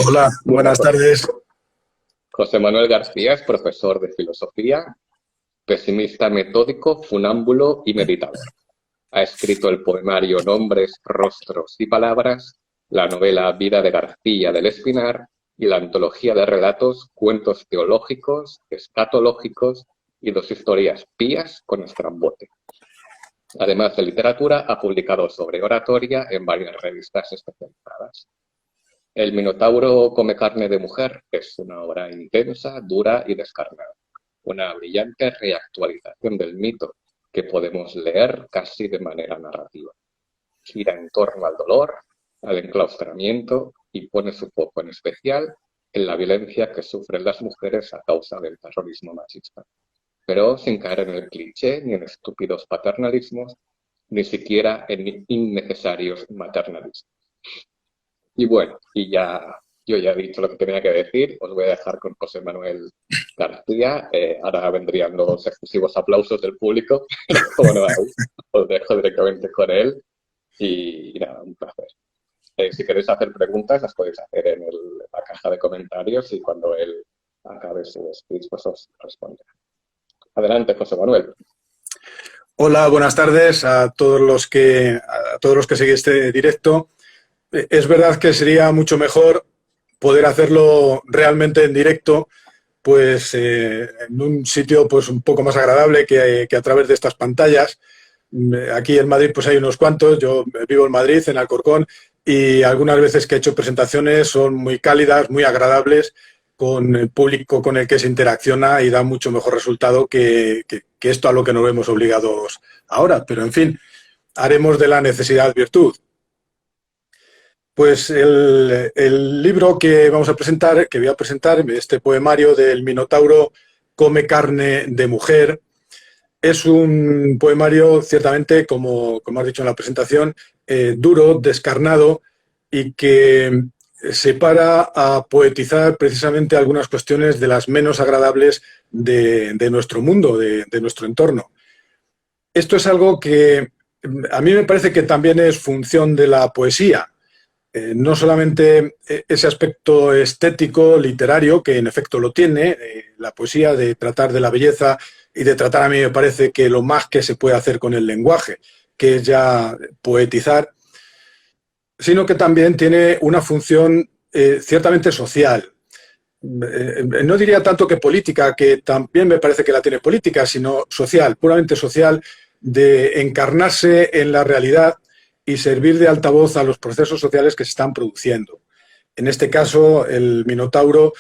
Hola, Bueno, buenas tardes. José Manuel García es profesor de filosofía, pesimista metódico, funámbulo y meditador. Ha escrito el poemario Nombres, Rostros y Palabras, la novela Vida de García del Espinar y la antología de relatos Cuentos teológicos, escatológicos y dos historias pías con estrambote. Además de literatura, ha publicado sobre oratoria en varias revistas especializadas. El Minotauro come carne de mujer es una obra intensa, dura y descarnada. Una brillante reactualización del mito que podemos leer casi de manera narrativa. Gira en torno al dolor, al enclaustramiento y pone su foco en especial en la violencia que sufren las mujeres a causa del terrorismo machista, pero sin caer en el cliché ni en estúpidos paternalismos, ni siquiera en innecesarios maternalismos. Y bueno, yo ya he dicho lo que tenía que decir, os voy a dejar con José Manuel García. Ahora vendrían los exclusivos aplausos del público, pero como no hay, os dejo directamente con él y nada, un placer. Si queréis hacer preguntas, las podéis hacer en la caja de comentarios y cuando él acabe su speech, pues os responderá. Adelante, José Manuel. Hola, buenas tardes a todos los que seguís este directo. Es verdad que sería mucho mejor poder hacerlo realmente en directo, pues en un sitio pues un poco más agradable que a través de estas pantallas. Aquí en Madrid pues hay unos cuantos. Yo vivo en Madrid, en Alcorcón, y algunas veces que he hecho presentaciones son muy cálidas, muy agradables con el público con el que se interacciona y da mucho mejor resultado que esto a lo que nos vemos obligados ahora. Pero en fin, haremos de la necesidad virtud. Pues el libro que vamos a presentar, que voy a presentar, este poemario del Minotauro come carne de mujer, es un poemario ciertamente, como has dicho en la presentación, duro, descarnado y que se para a poetizar precisamente algunas cuestiones de las menos agradables de nuestro mundo, de nuestro entorno. Esto es algo que a mí me parece que también es función de la poesía. No solamente ese aspecto estético, literario, que en efecto lo tiene, la poesía, de tratar de la belleza y de tratar, a mí me parece, que lo más que se puede hacer con el lenguaje, que es ya poetizar, sino que también tiene una función ciertamente social. No diría tanto que política, que también me parece que la tiene política, sino social, puramente social, de encarnarse en la realidad y servir de altavoz a los procesos sociales que se están produciendo. En este caso, el Minotauro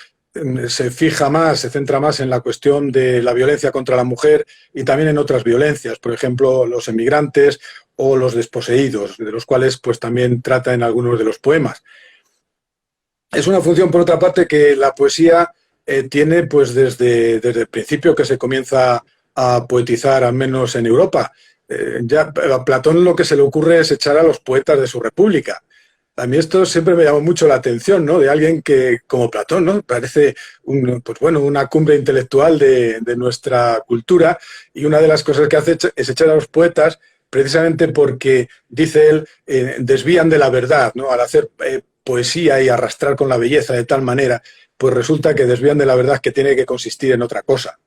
se fija más, se centra más en la cuestión de la violencia contra la mujer y también en otras violencias, por ejemplo, los emigrantes o los desposeídos, de los cuales pues también trata en algunos de los poemas. Es una función, por otra parte, que la poesía tiene pues desde el principio que se comienza a poetizar, al menos en Europa. Ya a Platón lo que se le ocurre es echar a los poetas de su república. A mí esto siempre me llamó mucho la atención, ¿no? De alguien que, como Platón, ¿no? Parece pues bueno, una cumbre intelectual de nuestra cultura, y una de las cosas que hace es echar a los poetas precisamente porque, dice él, desvían de la verdad, ¿no? Al hacer poesía y arrastrar con la belleza de tal manera, pues resulta que desvían de la verdad, que tiene que consistir en otra cosa.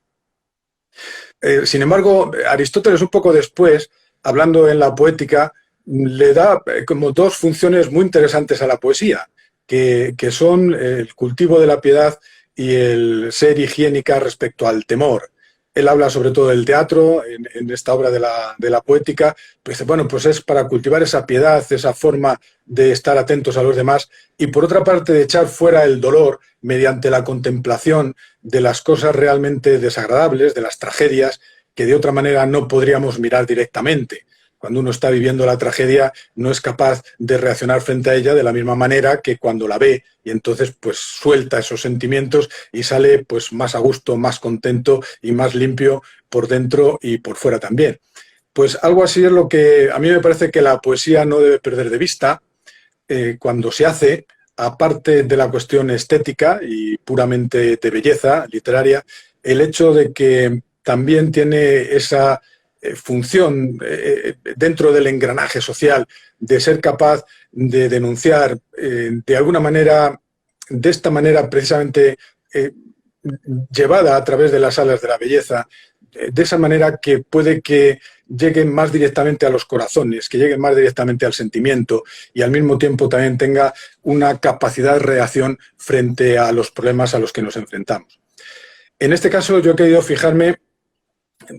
Sin embargo, Aristóteles un poco después, hablando en la poética, le da como dos funciones muy interesantes a la poesía, que son el cultivo de la piedad y el ser higiénica respecto al temor. Él habla sobre todo del teatro en esta obra de la poética, pues dice, bueno, pues es para cultivar esa piedad, esa forma de estar atentos a los demás, y por otra parte de echar fuera el dolor mediante la contemplación de las cosas realmente desagradables, de las tragedias, que de otra manera no podríamos mirar directamente. Cuando uno está viviendo la tragedia, no es capaz de reaccionar frente a ella de la misma manera que cuando la ve, y entonces pues suelta esos sentimientos y sale pues más a gusto, más contento y más limpio por dentro y por fuera también. Pues algo así es lo que a mí me parece que la poesía no debe perder de vista cuando se hace, aparte de la cuestión estética y puramente de belleza literaria, el hecho de que también tiene esa función dentro del engranaje social de ser capaz de denunciar de alguna manera de esta manera precisamente llevada a través de las alas de la belleza, de esa manera que puede que lleguen más directamente a los corazones, que lleguen más directamente al sentimiento y al mismo tiempo también tenga una capacidad de reacción frente a los problemas a los que nos enfrentamos. En este caso yo he querido fijarme,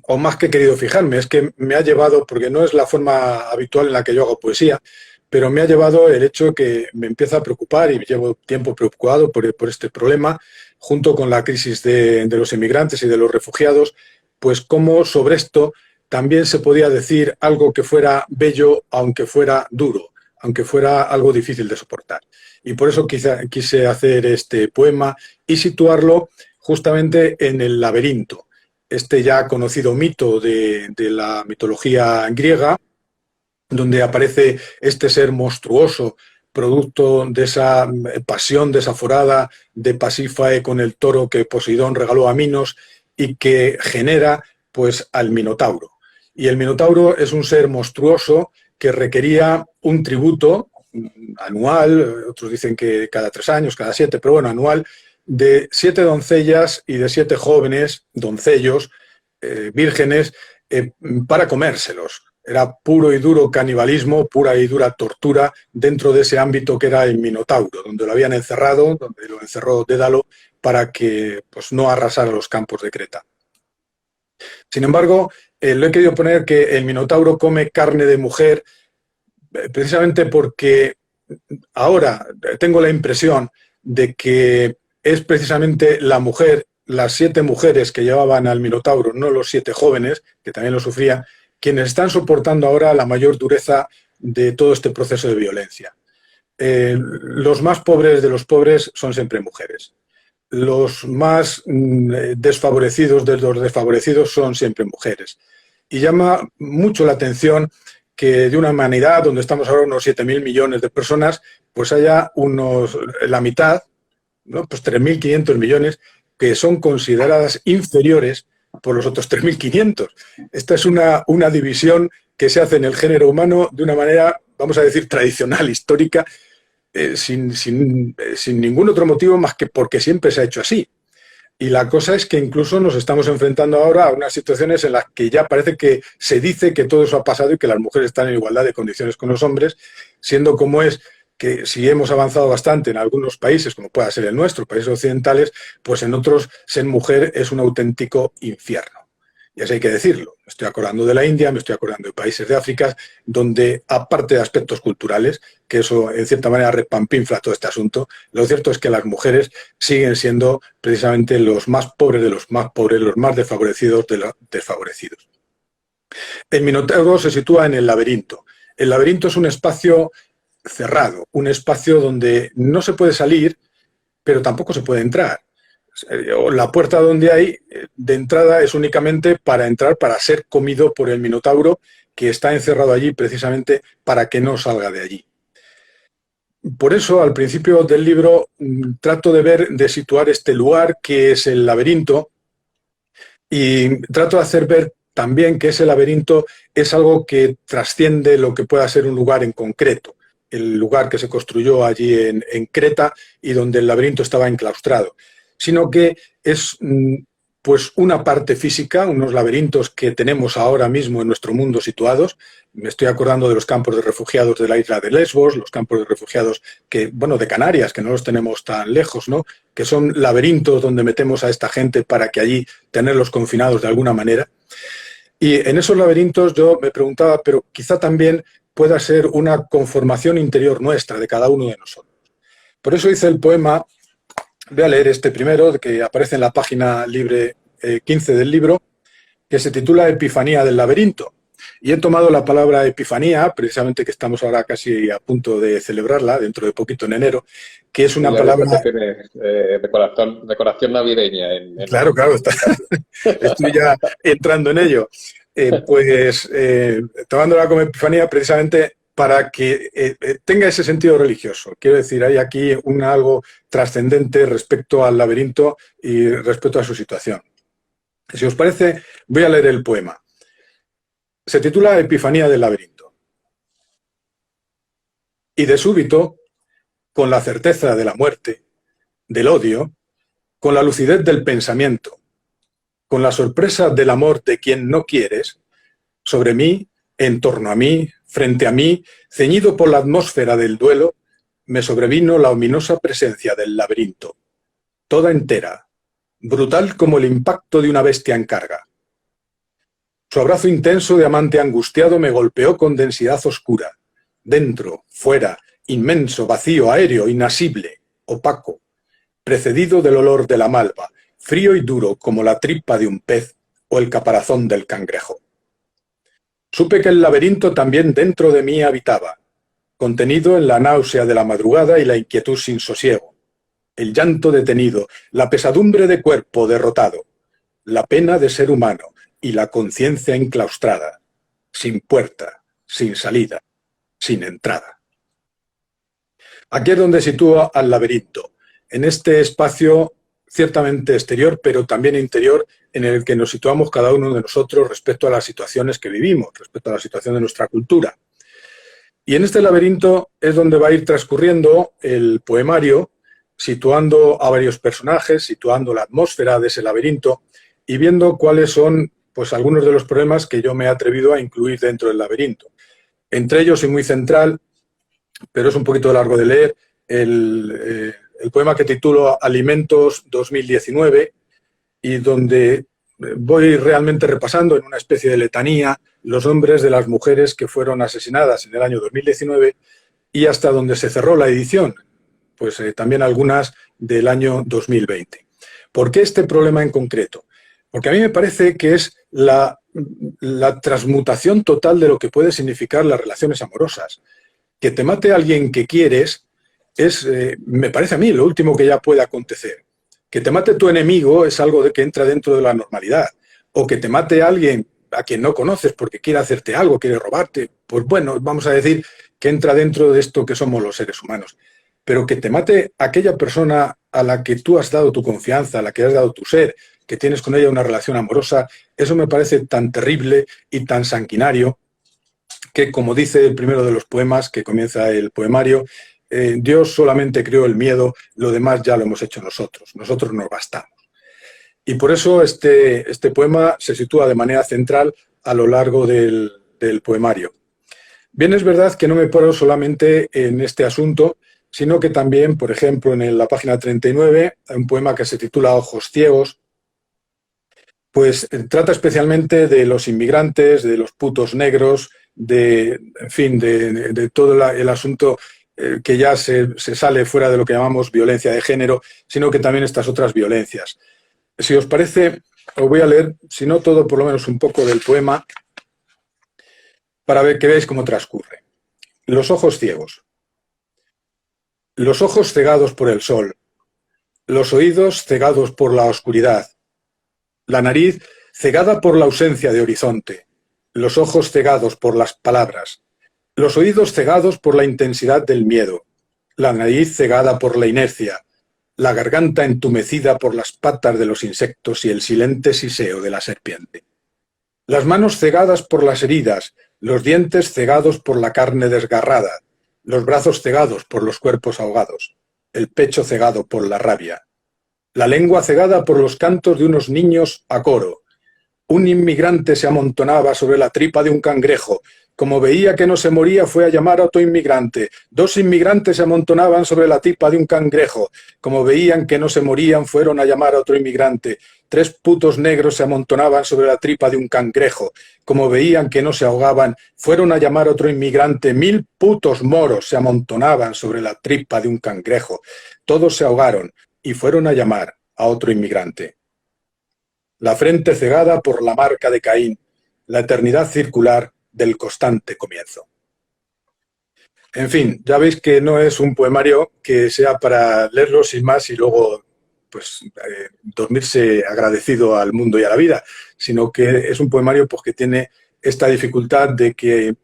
o más que he querido fijarme, es que me ha llevado, porque no es la forma habitual en la que yo hago poesía, pero me ha llevado el hecho que me empieza a preocupar y llevo tiempo preocupado por este problema, junto con la crisis de los inmigrantes y de los refugiados, pues cómo sobre esto también se podía decir algo que fuera bello, aunque fuera duro, aunque fuera algo difícil de soportar. Y por eso quise hacer este poema y situarlo justamente en el laberinto, este ya conocido mito de la mitología griega, donde aparece este ser monstruoso, producto de esa pasión desaforada de Pasífae con el toro que Poseidón regaló a Minos y que genera pues al Minotauro. Y el Minotauro es un ser monstruoso que requería un tributo anual, otros dicen que cada 3 años, cada 7, pero bueno, anual, de 7 doncellas y de 7 jóvenes doncellos, vírgenes, para comérselos. Era puro y duro canibalismo, pura y dura tortura dentro de ese ámbito que era el Minotauro, donde lo habían encerrado, donde lo encerró Dédalo para que pues, no arrasara los campos de Creta. Sin embargo, lo he querido poner que el Minotauro come carne de mujer precisamente porque ahora tengo la impresión de que es precisamente la mujer, las 7 mujeres que llevaban al Minotauro, no los 7 jóvenes, que también lo sufrían, quienes están soportando ahora la mayor dureza de todo este proceso de violencia. Los más pobres de los pobres son siempre mujeres. Los más desfavorecidos de los desfavorecidos son siempre mujeres. Y llama mucho la atención que de una humanidad donde estamos ahora unos 7.000 millones de personas, pues haya la mitad, ¿no? Pues 3.500 millones, que son consideradas inferiores por los otros 3.500. Esta es una división que se hace en el género humano de una manera, vamos a decir, tradicional, histórica, sin ningún otro motivo más que porque siempre se ha hecho así. Y la cosa es que incluso nos estamos enfrentando ahora a unas situaciones en las que ya parece que se dice que todo eso ha pasado y que las mujeres están en igualdad de condiciones con los hombres, siendo como es que si hemos avanzado bastante en algunos países, como pueda ser el nuestro, países occidentales, pues en otros ser mujer es un auténtico infierno. Y así hay que decirlo. Me estoy acordando de la India, me estoy acordando de países de África, donde, aparte de aspectos culturales, que eso en cierta manera repampinfla todo este asunto, lo cierto es que las mujeres siguen siendo precisamente los más pobres de los más pobres, los más desfavorecidos de los desfavorecidos. El Minotauro se sitúa en el laberinto. El laberinto es un espacio cerrado, un espacio donde no se puede salir, pero tampoco se puede entrar. La puerta donde hay de entrada es únicamente para entrar, para ser comido por el Minotauro, que está encerrado allí precisamente para que no salga de allí. Por eso, al principio del libro, trato de situar este lugar que es el laberinto y trato de hacer ver también que ese laberinto es algo que trasciende lo que pueda ser un lugar en concreto. El lugar que se construyó allí en Creta y donde el laberinto estaba enclaustrado, sino que es pues una parte física, unos laberintos que tenemos ahora mismo en nuestro mundo situados. Me estoy acordando de los campos de refugiados de la isla de Lesbos, los campos de refugiados de Canarias, que no los tenemos tan lejos, ¿no? Que son laberintos donde metemos a esta gente para que allí tenerlos confinados de alguna manera. Y en esos laberintos yo me preguntaba, pero quizá también pueda ser una conformación interior nuestra, de cada uno de nosotros. Por eso hice el poema. Voy a leer este primero, que aparece en la página libre 15 del libro, que se titula Epifanía del laberinto. Y he tomado la palabra epifanía, precisamente que estamos ahora casi a punto de celebrarla, dentro de poquito en enero, que es una palabra... Que tienes decoración navideña. Claro, estoy ya entrando en ello. Tomándola como epifanía precisamente para que tenga ese sentido religioso. Quiero decir, hay aquí algo trascendente respecto al laberinto y respecto a su situación. Si os parece, voy a leer el poema. Se titula Epifanía del laberinto. Y de súbito, con la certeza de la muerte, del odio, con la lucidez del pensamiento, con la sorpresa del amor de quien no quieres, sobre mí, en torno a mí, frente a mí, ceñido por la atmósfera del duelo, me sobrevino la ominosa presencia del laberinto, toda entera, brutal como el impacto de una bestia en carga. Su abrazo intenso de amante angustiado me golpeó con densidad oscura, dentro, fuera, inmenso, vacío, aéreo, inasible, opaco, precedido del olor de la malva, frío y duro como la tripa de un pez o el caparazón del cangrejo. Supe que el laberinto también dentro de mí habitaba, contenido en la náusea de la madrugada y la inquietud sin sosiego, el llanto detenido, la pesadumbre de cuerpo derrotado, la pena de ser humano y la conciencia enclaustrada, sin puerta, sin salida, sin entrada. Aquí es donde sitúa al laberinto, en este espacio ciertamente exterior, pero también interior, en el que nos situamos cada uno de nosotros respecto a las situaciones que vivimos, respecto a la situación de nuestra cultura. Y en este laberinto es donde va a ir transcurriendo el poemario, situando a varios personajes, situando la atmósfera de ese laberinto y viendo cuáles son pues, algunos de los problemas que yo me he atrevido a incluir dentro del laberinto. Entre ellos, y muy central, pero es un poquito largo de leer, el poema que titulo Alimentos 2019, y donde voy realmente repasando en una especie de letanía los nombres de las mujeres que fueron asesinadas en el año 2019 y hasta donde se cerró la edición, pues también algunas del año 2020. ¿Por qué este problema en concreto? Porque a mí me parece que es la transmutación total de lo que puede significar las relaciones amorosas. Que te mate a alguien que quieres es, me parece a mí, lo último que ya puede acontecer. Que te mate tu enemigo es algo que entra dentro de la normalidad. O que te mate a alguien a quien no conoces porque quiere hacerte algo, quiere robarte, pues bueno, vamos a decir que entra dentro de esto que somos los seres humanos. Pero que te mate aquella persona a la que tú has dado tu confianza, a la que has dado tu ser, que tienes con ella una relación amorosa, eso me parece tan terrible y tan sanguinario que, como dice el primero de los poemas que comienza el poemario, Dios solamente creó el miedo, lo demás ya lo hemos hecho nosotros nos bastamos. Y por eso este poema se sitúa de manera central a lo largo del poemario. Bien, es verdad que no me paro solamente en este asunto, sino que también, por ejemplo, en la página 39, hay un poema que se titula Ojos ciegos, pues trata especialmente de los inmigrantes, de los putos negros, en fin, de todo el asunto que ya se sale fuera de lo que llamamos violencia de género, sino que también estas otras violencias. Si os parece, os voy a leer, si no todo, por lo menos un poco del poema, para ver que veáis cómo transcurre. Los ojos ciegos. Los ojos cegados por el sol, los oídos cegados por la oscuridad, la nariz cegada por la ausencia de horizonte, los ojos cegados por las palabras, los oídos cegados por la intensidad del miedo, la nariz cegada por la inercia, la garganta entumecida por las patas de los insectos y el silente siseo de la serpiente. Las manos cegadas por las heridas, los dientes cegados por la carne desgarrada, los brazos cegados por los cuerpos ahogados, el pecho cegado por la rabia, la lengua cegada por los cantos de unos niños a coro. Un inmigrante se amontonaba sobre la tripa de un cangrejo. Como veía que no se moría, fue a llamar a otro inmigrante. Dos inmigrantes se amontonaban sobre la tripa de un cangrejo. Como veían que no se morían, fueron a llamar a otro inmigrante. Tres putos negros se amontonaban sobre la tripa de un cangrejo. Como veían que no se ahogaban, fueron a llamar a otro inmigrante. 1000 putos moros se amontonaban sobre la tripa de un cangrejo. Todos se ahogaron y fueron a llamar a otro inmigrante. La frente cegada por la marca de Caín, la eternidad circular del constante comienzo. En fin, ya veis que no es un poemario que sea para leerlo sin más y luego pues, dormirse agradecido al mundo y a la vida, sino que es un poemario pues, que tiene esta dificultad de que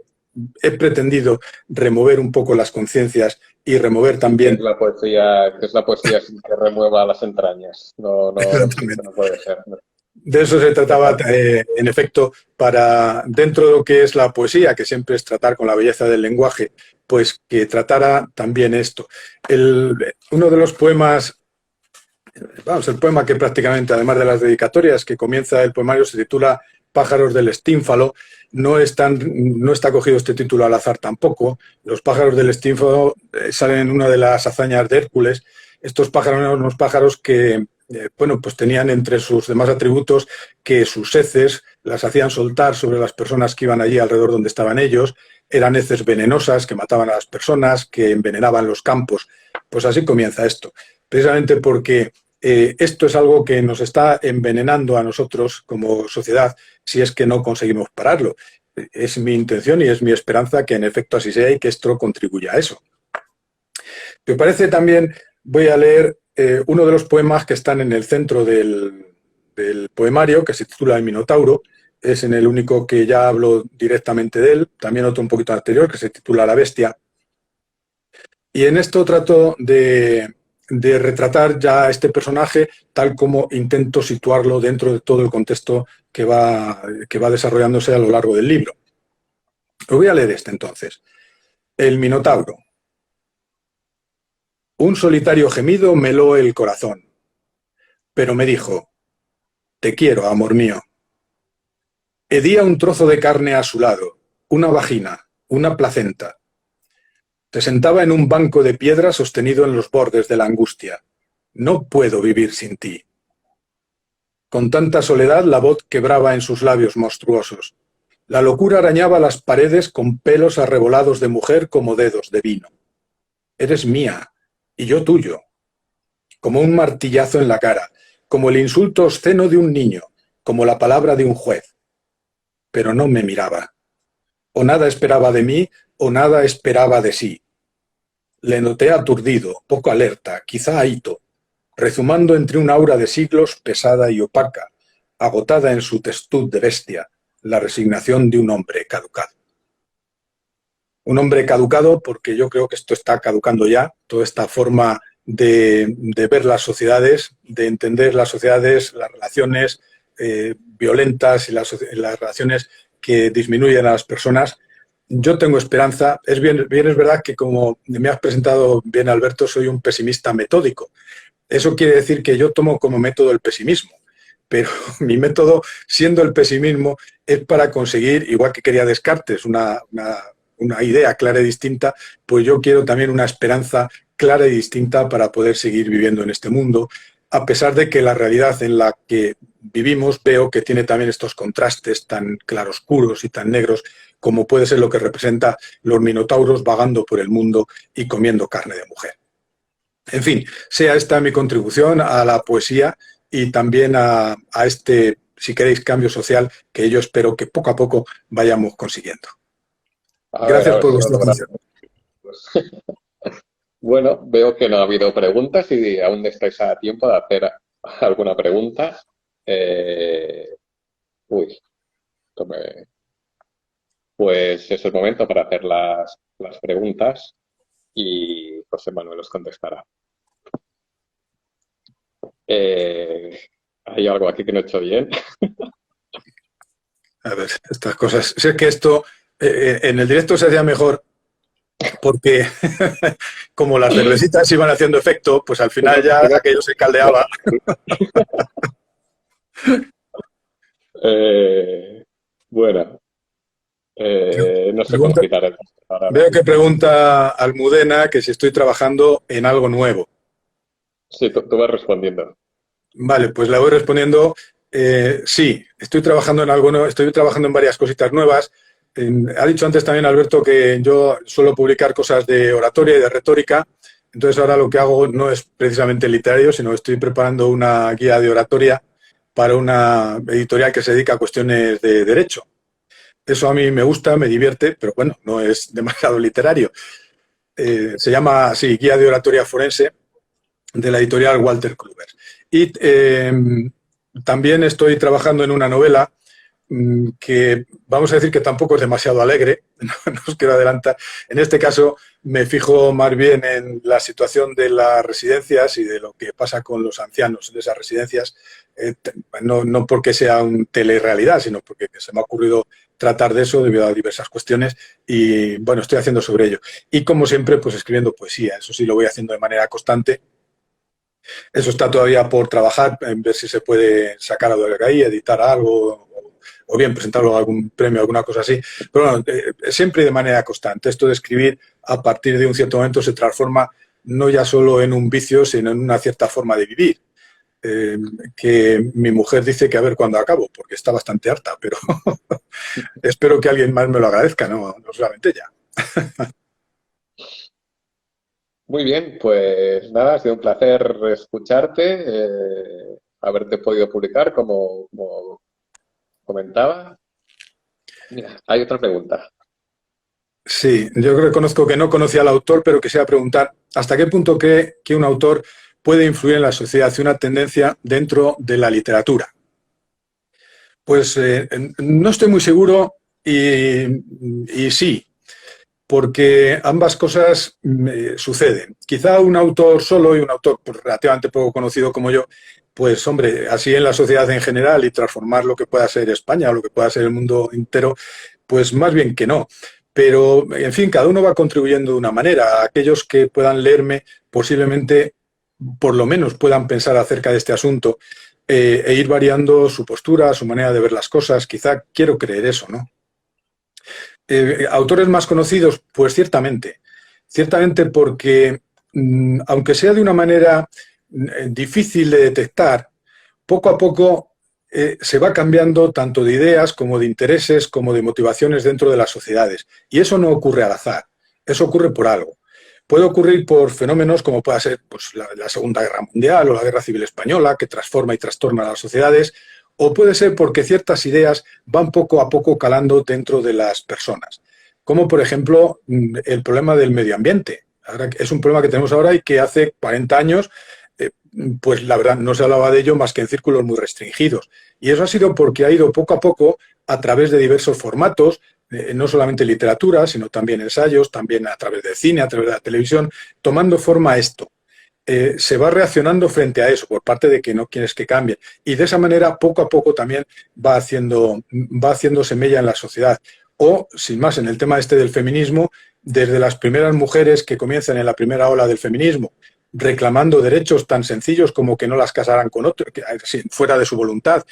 he pretendido remover un poco las conciencias y remover también... Que es la poesía sin que remueva las entrañas. No puede ser. De eso se trataba, en efecto, para dentro de lo que es la poesía, que siempre es tratar con la belleza del lenguaje, pues que tratara también esto. Uno de los poemas Vamos, el poema que prácticamente, además de las dedicatorias, que comienza el poemario, se titula Pájaros del Estínfalo. No está cogido este título al azar tampoco. Los pájaros del Estínfalo salen en una de las hazañas de Hércules. Estos pájaros eran unos pájaros que, bueno, pues tenían entre sus demás atributos que sus heces las hacían soltar sobre las personas que iban allí alrededor donde estaban ellos. Eran heces venenosas que mataban a las personas, que envenenaban los campos. Pues así comienza esto. Precisamente porque esto es algo que nos está envenenando a nosotros como sociedad si es que no conseguimos pararlo. Es mi intención y es mi esperanza que en efecto así sea y que esto contribuya a eso. Me parece también, voy a leer uno de los poemas que están en el centro del poemario, que se titula El Minotauro. Es en el único que ya hablo directamente de él. También otro un poquito anterior, que se titula La Bestia. Y en esto trato de retratar ya a este personaje tal como intento situarlo dentro de todo el contexto que va desarrollándose a lo largo del libro. Lo voy a leer este entonces. El Minotauro. Un solitario gemido me heló el corazón, pero me dijo, te quiero, amor mío. Hedía un trozo de carne a su lado, una vagina, una placenta. Se sentaba en un banco de piedra sostenido en los bordes de la angustia. No puedo vivir sin ti. Con tanta soledad la voz quebraba en sus labios monstruosos. La locura arañaba las paredes con pelos arrebolados de mujer como dedos de vino. Eres mía, y yo tuyo. Como un martillazo en la cara, como el insulto obsceno de un niño, como la palabra de un juez. Pero no me miraba. O nada esperaba de mí, o nada esperaba de sí. Le noté aturdido, poco alerta, quizá ahito, rezumando entre un aura de siglos pesada y opaca, agotada en su testud de bestia, la resignación de un hombre caducado. Un hombre caducado porque yo creo que esto está caducando ya, toda esta forma de ver las sociedades, de entender las sociedades, las relaciones violentas y las relaciones que disminuyen a las personas. Yo tengo esperanza. Es verdad que, como me has presentado bien, Alberto, soy un pesimista metódico. Eso quiere decir que yo tomo como método el pesimismo, pero mi método, siendo el pesimismo, es para conseguir, igual que quería Descartes, una idea clara y distinta, pues yo quiero también una esperanza clara y distinta para poder seguir viviendo en este mundo, a pesar de que la realidad en la que vivimos veo que tiene también estos contrastes tan claroscuros y tan negros como puede ser lo que representa los minotauros vagando por el mundo y comiendo carne de mujer. En fin, sea esta mi contribución a la poesía y también a este, si queréis, cambio social que yo espero que poco a poco vayamos consiguiendo. Gracias por vuestra atención. Bueno, veo que no ha habido preguntas y aún estáis a tiempo de hacer alguna pregunta. Pues es el momento para hacer las preguntas y José Manuel os contestará. ¿Hay algo aquí que no he hecho bien? A ver, estas cosas. Sé que esto en el directo se hacía mejor porque como las cervecitas iban haciendo efecto, pues al final ya aquello se caldeaba. Bueno, no sé cómo quitar el... Veo que pregunta Almudena que si estoy trabajando en algo nuevo. Sí, tú vas respondiendo. Vale, pues le voy respondiendo. Sí, estoy trabajando en algo nuevo, estoy trabajando en varias cositas nuevas. Ha dicho antes también Alberto que yo suelo publicar cosas de oratoria y de retórica. Entonces ahora lo que hago no es precisamente literario, sino estoy preparando una guía de oratoria para una editorial que se dedica a cuestiones de derecho. Eso a mí me gusta, me divierte, pero bueno, no es demasiado literario. Se llama así, Guía de Oratoria Forense, de la editorial Walter Kluwer. Y también estoy trabajando en una novela que vamos a decir que tampoco es demasiado alegre, no os quiero adelantar. En este caso me fijo más bien en la situación de las residencias y de lo que pasa con los ancianos de esas residencias, no porque sea un telerrealidad, sino porque se me ha ocurrido tratar de eso debido a diversas cuestiones y bueno, estoy haciendo sobre ello. Y como siempre, pues escribiendo poesía, eso sí lo voy haciendo de manera constante. Eso está todavía por trabajar, en ver si se puede sacar algo de ahí, editar algo, o bien presentarlo a algún premio, alguna cosa así. Pero bueno, siempre de manera constante. Esto de escribir a partir de un cierto momento se transforma no ya solo en un vicio, sino en una cierta forma de vivir. Eh, que mi mujer dice que a ver cuándo acabo, porque está bastante harta, pero espero que alguien más me lo agradezca, no solamente ella. Muy bien, pues nada, ha sido un placer escucharte, haberte podido publicar como comentaba. Mira, hay otra pregunta. Sí, yo reconozco que no conocía al autor, pero quisiera preguntar, ¿hasta qué punto cree que un autor puede influir en la sociedad y una tendencia dentro de la literatura? Pues no estoy muy seguro y sí, porque ambas cosas suceden. Quizá un autor solo y un autor pues, relativamente poco conocido como yo, pues hombre, así en la sociedad en general y transformar lo que pueda ser España o lo que pueda ser el mundo entero, pues más bien que no. Pero, en fin, cada uno va contribuyendo de una manera. Aquellos que puedan leerme posiblemente, por lo menos, puedan pensar acerca de este asunto e ir variando su postura, su manera de ver las cosas. Quizá quiero creer eso, ¿no? Autores más conocidos, pues ciertamente. Ciertamente porque, aunque sea de una manera difícil de detectar, poco a poco se va cambiando tanto de ideas como de intereses como de motivaciones dentro de las sociedades. Y eso no ocurre al azar, eso ocurre por algo. Puede ocurrir por fenómenos como pueda ser pues, la Segunda Guerra Mundial o la Guerra Civil Española, que transforma y trastorna a las sociedades, o puede ser porque ciertas ideas van poco a poco calando dentro de las personas. Como, por ejemplo, el problema del medio ambiente. Ahora, es un problema que tenemos ahora y que hace 40 años pues la verdad no se hablaba de ello más que en círculos muy restringidos. Y eso ha sido porque ha ido poco a poco a través de diversos formatos, no solamente literatura, sino también ensayos, también a través del cine, a través de la televisión, tomando forma esto. Se va reaccionando frente a eso por parte de que no quieres que cambie. Y de esa manera, poco a poco también va haciendo semilla en la sociedad. O, sin más, en el tema este del feminismo, desde las primeras mujeres que comienzan en la primera ola del feminismo, reclamando derechos tan sencillos como que no las casaran con otro, que, fuera de su voluntad,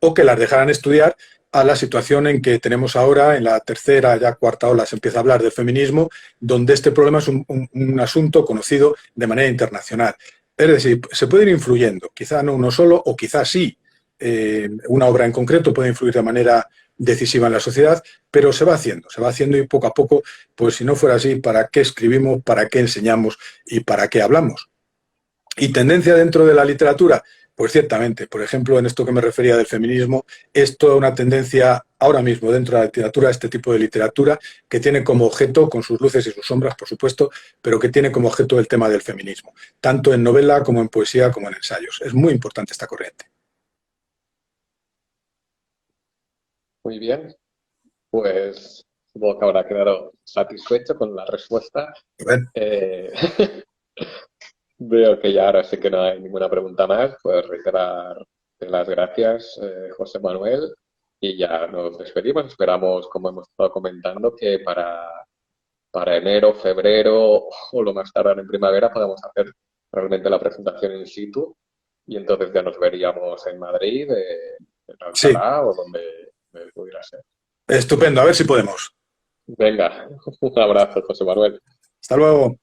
o que las dejaran estudiar, a la situación en que tenemos ahora, en la tercera, ya cuarta ola, se empieza a hablar del feminismo, donde este problema es un asunto conocido de manera internacional. Es decir, se puede ir influyendo, quizá no uno solo, o quizá sí, una obra en concreto puede influir de manera decisiva en la sociedad, pero se va haciendo y poco a poco, pues si no fuera así, ¿para qué escribimos, para qué enseñamos y para qué hablamos? Y tendencia dentro de la literatura, pues ciertamente, por ejemplo, en esto que me refería del feminismo, es toda una tendencia ahora mismo dentro de la literatura, este tipo de literatura, que tiene como objeto, con sus luces y sus sombras, por supuesto, pero que tiene como objeto el tema del feminismo, tanto en novela como en poesía como en ensayos. Es muy importante esta corriente. Muy bien, pues supongo que habrá quedado satisfecho con la respuesta. Bueno, Eh, Veo que ya ahora sí que no hay ninguna pregunta más, pues reiterar las gracias, José Manuel, y ya nos despedimos. Esperamos, como hemos estado comentando, que para enero, febrero o lo más tardar en primavera podamos hacer realmente la presentación in situ y entonces ya nos veríamos en Madrid, en sí, Alcalá o donde pudiera ser. estupendo, a ver si podemos. Venga, un abrazo, José Manuel. Hasta luego.